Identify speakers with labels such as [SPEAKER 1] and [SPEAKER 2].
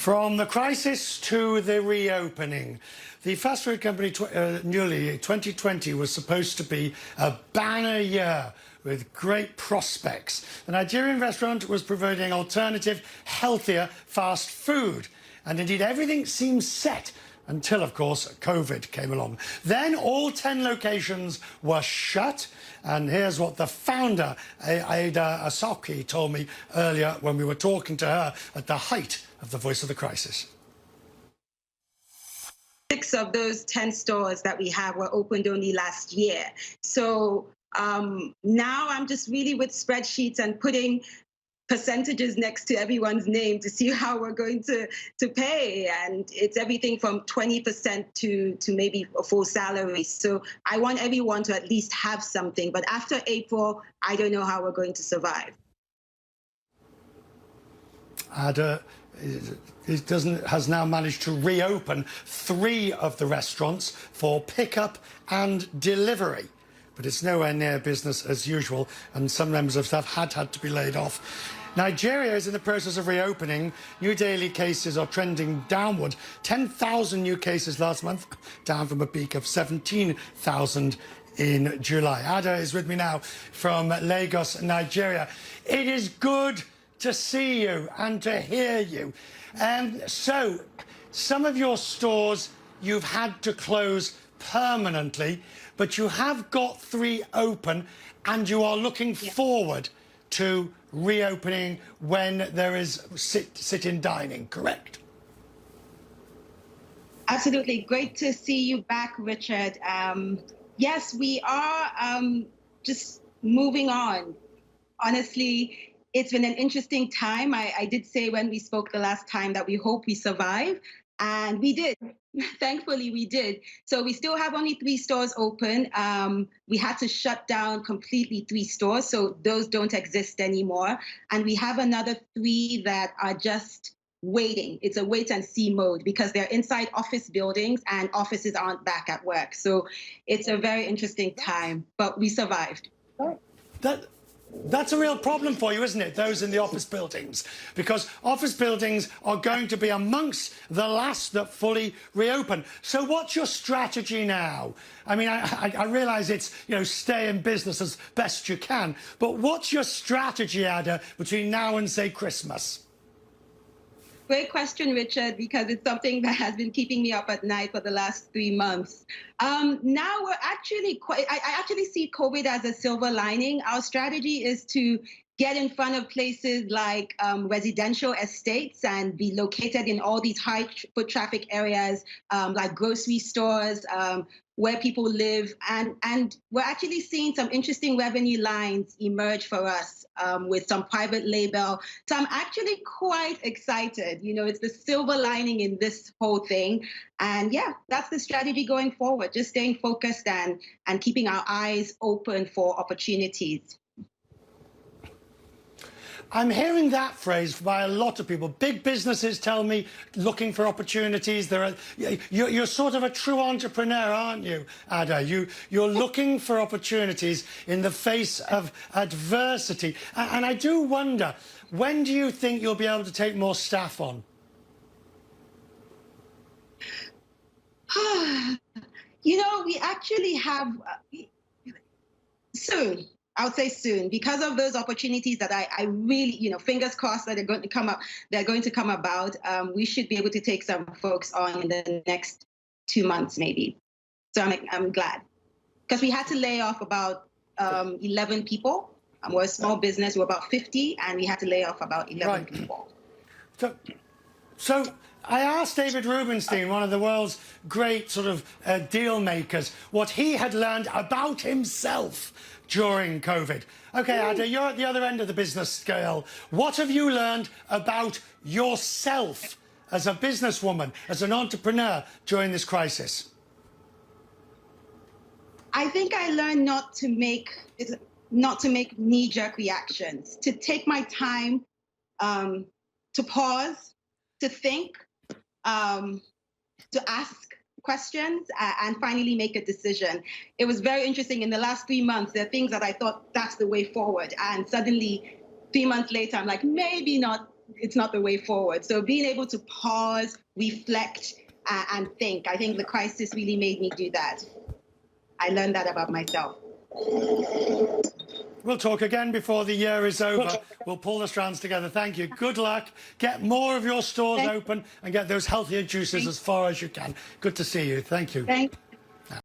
[SPEAKER 1] From the crisis to the reopening, the fast food company Nuli 2020 was supposed to be a banner year with great prospects. The Nigerian restaurant was providing alternative, healthier fast food. And indeed, everything seemed set until, of course, COVID came along. Then all 10 locations were shut. And here's what the founder, Ada Osakwe, told me earlier when we were talking to her at the height of the Voice of the Crisis.
[SPEAKER 2] 6 of those 10 stores that we have were opened only last year. So now I'm just really with spreadsheets and putting percentages next to everyone's name to see how we're going to pay. And it's everything from 20% to maybe a full salary. So I want everyone to at least have something. But after April, I don't know how we're going to survive.
[SPEAKER 1] Ada has now managed to reopen 3 of the restaurants for pickup and delivery. But it's nowhere near business as usual, and some members of staff had to be laid off. Nigeria is in the process of reopening. New daily cases are trending downward. 10,000 new cases last month, down from a peak of 17,000 in July. Ada is with me now from Lagos, Nigeria. It is good to see you and to hear you. So, some of your stores you've had to close permanently, but you have got 3 open and you are looking forward to reopening when there is sit-in dining, correct?
[SPEAKER 2] Absolutely. Great to see you back, Richard. Yes, we are just moving on. Honestly, it's been an interesting time. I did say when we spoke the last time that we hope we survive, and we did. Thankfully, we did. So we still have only 3 stores open. We had to shut down completely 3 stores, so those don't exist anymore. And we have another 3 that are just waiting. It's a wait and see mode because they're inside office buildings and offices aren't back at work. So it's a very interesting time, but we survived.
[SPEAKER 1] That's a real problem for you, isn't it? Those in the office buildings, because office buildings are going to be amongst the last that fully reopen. So what's your strategy now? I mean, I realise it's, stay in business as best you can, but what's your strategy, Ada, between now and, say, Christmas?
[SPEAKER 2] Great question, Richard, because it's something that has been keeping me up at night for the last 3 months. Now we're actually I actually see COVID as a silver lining. Our strategy is to get in front of places like residential estates and be located in all these high foot traffic areas, like grocery stores, where people live. And we're actually seeing some interesting revenue lines emerge for us with some private label. So I'm actually quite excited. It's the silver lining in this whole thing. And yeah, that's the strategy going forward, just staying focused and keeping our eyes open for opportunities.
[SPEAKER 1] I'm hearing that phrase by a lot of people. Big businesses tell me looking for opportunities. You're sort of a true entrepreneur, aren't you, Ada? You're looking for opportunities in the face of adversity. And I do wonder, when do you think you'll be able to take more staff on?
[SPEAKER 2] We actually have soon. I would say soon, because of those opportunities that I really, fingers crossed that they're going to come up. They're going to come about. We should be able to take some folks on in the next 2 months, maybe. So I'm glad, because we had to lay off about 11 people. We're a small business. We're about 50, and we had to lay off about 11 people.
[SPEAKER 1] So I asked David Rubenstein, one of the world's great sort of deal makers, what he had learned about himself during COVID. Okay, Ada, you're at the other end of the business scale. What have you learned about yourself as a businesswoman, as an entrepreneur during this crisis?
[SPEAKER 2] I think I learned not to make knee-jerk reactions, to take my time, to pause, to think, to ask questions, and finally make a decision. It was very interesting. In the last 3 months, there are things that I thought that's the way forward. And suddenly, 3 months later, I'm like, maybe not it's not the way forward. So being able to pause, reflect, and think. I think the crisis really made me do that. I learned that about myself.
[SPEAKER 1] We'll talk again before the year is over. We'll pull the strands together. Thank you. Good luck. Get more of your stores open and get those healthier juices as far as you can. Good to see you. Thank you.
[SPEAKER 2] Thank you.